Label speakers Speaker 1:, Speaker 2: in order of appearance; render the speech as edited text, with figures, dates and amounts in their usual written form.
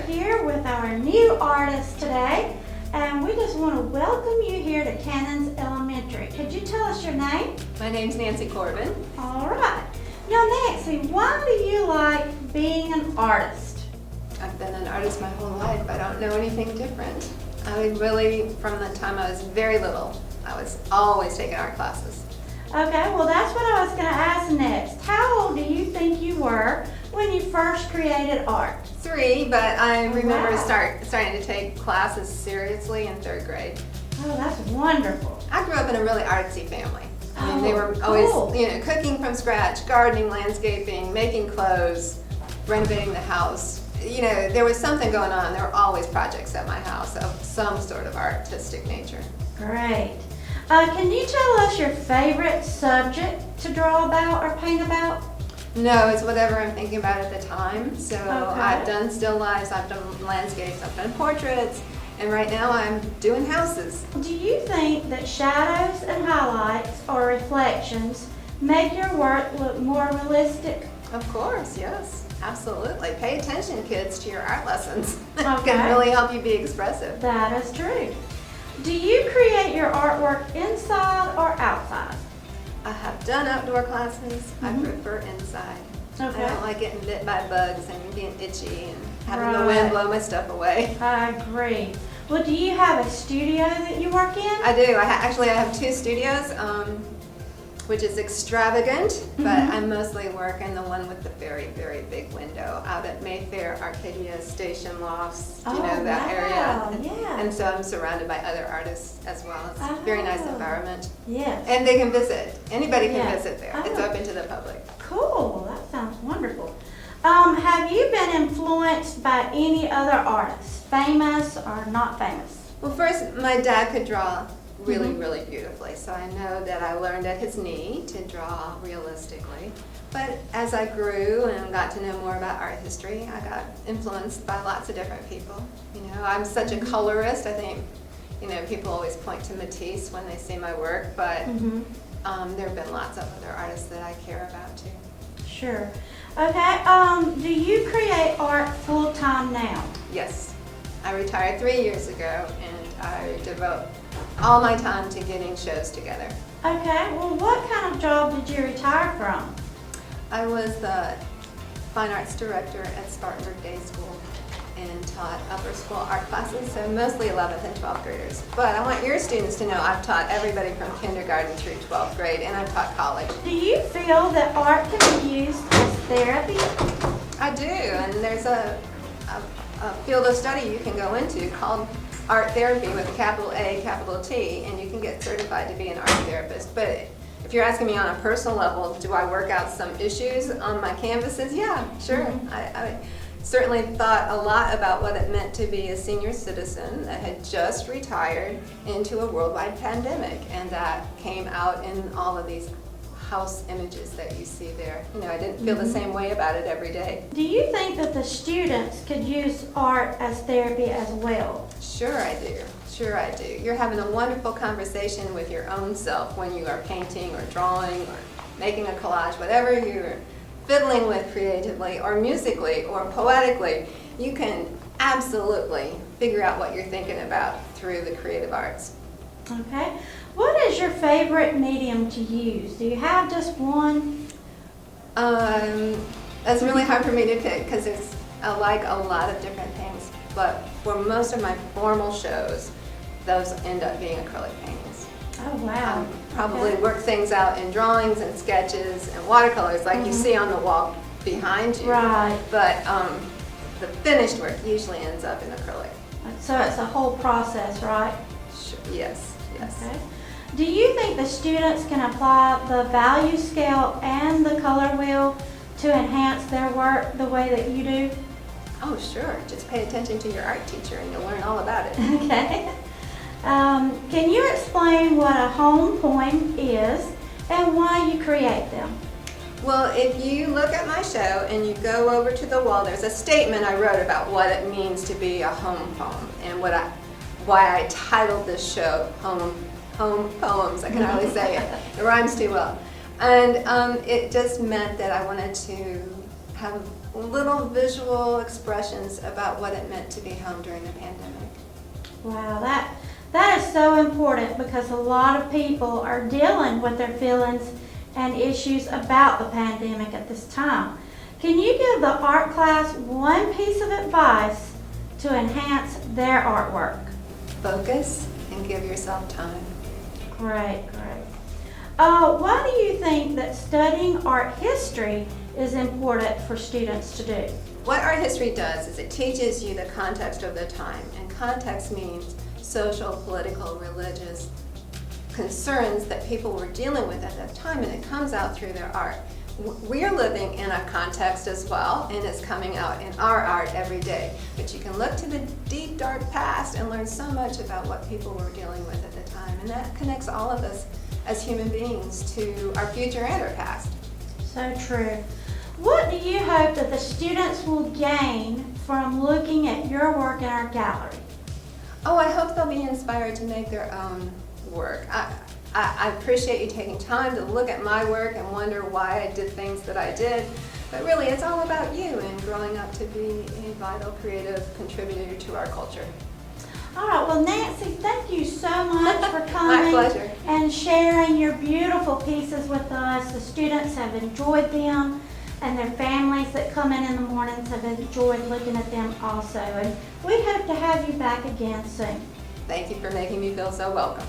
Speaker 1: here with our new artist today, and we just want to welcome you here to Cannons Elementary. Could you tell us your name?
Speaker 2: My name's Nancy Corbin.
Speaker 1: All right. Now, Nancy, why do you like being an artist?
Speaker 2: I've been an artist my whole life. I don't know anything different. I really, from the time I was very little, I was always taking art classes.
Speaker 1: Okay, well that's what I was going to ask next. How old do you think you were when you first created art?
Speaker 2: 3, but I remember
Speaker 1: Wow.
Speaker 2: starting to take classes seriously in 3rd grade.
Speaker 1: Oh, that's wonderful.
Speaker 2: I grew up in a really artsy family. I mean, they were always,
Speaker 1: cool.
Speaker 2: cooking from scratch, gardening, landscaping, making clothes, renovating the house. There was something going on. There were always projects at my house of some sort of artistic nature.
Speaker 1: Great. Can you tell us your favorite subject to draw about or paint about?
Speaker 2: No, it's whatever I'm thinking about at the time. So
Speaker 1: Okay.
Speaker 2: I've done still lifes, I've done landscapes, I've done portraits, and right now I'm doing houses.
Speaker 1: Do you think that shadows and highlights or reflections make your work look more realistic?
Speaker 2: Of course, yes, absolutely. Pay attention, kids, to your art lessons. It
Speaker 1: Okay.
Speaker 2: can really help you be expressive.
Speaker 1: That is true. Do you create your artwork inside or outside?
Speaker 2: I have done outdoor classes. I
Speaker 1: Mhm.
Speaker 2: prefer inside.
Speaker 1: Okay.
Speaker 2: I don't like getting bit by bugs and getting itchy and having the
Speaker 1: Right.
Speaker 2: wind blow my stuff away.
Speaker 1: I agree. Well, do you have a studio that you work in?
Speaker 2: I do. Actually, I have 2 studios, which is extravagant, but
Speaker 1: Mhm.
Speaker 2: I mostly work in the one with the very, very big window out at Mayfair, Arcadia, Station Lofts,
Speaker 1: Oh,
Speaker 2: that
Speaker 1: wow.
Speaker 2: area.
Speaker 1: Yeah.
Speaker 2: And so I'm surrounded by other artists as well. It's a very nice
Speaker 1: Oh.
Speaker 2: environment.
Speaker 1: Yes.
Speaker 2: And they can visit. Anybody can
Speaker 1: Yeah.
Speaker 2: visit there. It's
Speaker 1: Oh.
Speaker 2: open to the public.
Speaker 1: Cool. That sounds wonderful. Have you been influenced by any other artists, famous or not famous?
Speaker 2: Well, first, my dad could draw really,
Speaker 1: Mhm.
Speaker 2: really beautifully, so I know that I learned at his knee to draw realistically. But as I grew and got to know more about art history, I got influenced by lots of different people. I'm such a colorist. I think, people always point to Matisse when they see my work, but
Speaker 1: Mm-hmm.
Speaker 2: there have been lots of other artists that I care about too.
Speaker 1: Sure. Okay. Do you create art full time now?
Speaker 2: Yes, I retired 3 years ago, and I devote all my time to getting shows together.
Speaker 1: Okay. Well, what kind of job did you retire from?
Speaker 2: I was the fine arts director at Spartanburg Day School and taught upper school art classes, so mostly 11th and 12th graders. But I want your students to know I've taught everybody from kindergarten through 12th grade, and I've taught college.
Speaker 1: Do you feel that art can be used as therapy?
Speaker 2: I do, and there's a field of study you can go into called art therapy with a capital A, capital T, and you can get certified to be an art therapist. But if you're asking me on a personal level, do I work out some issues on my canvases? Yeah, sure.
Speaker 1: Mhm.
Speaker 2: I certainly thought a lot about what it meant to be a senior citizen that had just retired into a worldwide pandemic, and that came out in all of these house images that you see there. I didn't feel the same way about it every day.
Speaker 1: Do you think that the students could use art as therapy as well?
Speaker 2: Sure I do. Sure I do. You're having a wonderful conversation with your own self when you are painting or drawing or making a collage, whatever you're fiddling with creatively or musically or poetically. You can absolutely figure out what you're thinking about through the creative arts.
Speaker 1: Okay. What is your favorite medium to use? Do you have just one?
Speaker 2: That's really hard for me to pick because I like a lot of different things, but for most of my formal shows, those end up being acrylic paintings.
Speaker 1: Oh, wow.
Speaker 2: Probably
Speaker 1: Okay.
Speaker 2: work things out in drawings and sketches and watercolors like you see on the wall behind you.
Speaker 1: Right.
Speaker 2: But the finished work usually ends up in acrylic.
Speaker 1: So it's a whole process, right?
Speaker 2: Sure. Yes, yes.
Speaker 1: Okay. Do you think the students can apply the value scale and the color wheel to enhance their work the way that you do?
Speaker 2: Oh, sure. Just pay attention to your art teacher and you'll learn all about it.
Speaker 1: Okay. Can you explain what a home poem is and why you create them?
Speaker 2: Well, if you look at my show and you go over to the wall, there's a statement I wrote about what it means to be a home poem and why I titled this show Home Poems. I can hardly say it. It rhymes too well. And it just meant that I wanted to have little visual expressions about what it meant to be home during the pandemic.
Speaker 1: Wow, that is so important because a lot of people are dealing with their feelings and issues about the pandemic at this time. Can you give the art class one piece of advice to enhance their artwork?
Speaker 2: Focus and give yourself time.
Speaker 1: Great, great. Why do you think that studying art history is important for students to do?
Speaker 2: What art history does is it teaches you the context of the time, and context means social, political, religious concerns that people were dealing with at that time, and it comes out through their art. We're living in a context as well, and it's coming out in our art every day. But you can look to the deep, dark past and learn so much about what people were dealing with at the time, and that connects all of us as human beings to our future and our past.
Speaker 1: So true. What do you hope that the students will gain from looking at your work in our gallery?
Speaker 2: Oh, I hope they'll be inspired to make their own work. I appreciate you taking time to look at my work and wonder why I did things that I did. But really, it's all about you and growing up to be a vital, creative contributor to our culture.
Speaker 1: All right, well, Nancy, thank you so much for
Speaker 2: My
Speaker 1: coming
Speaker 2: pleasure.
Speaker 1: and sharing your beautiful pieces with us. The students have enjoyed them, and their families that come in the mornings have enjoyed looking at them also. And we hope to have you back again soon.
Speaker 2: Thank you for making me feel so welcome.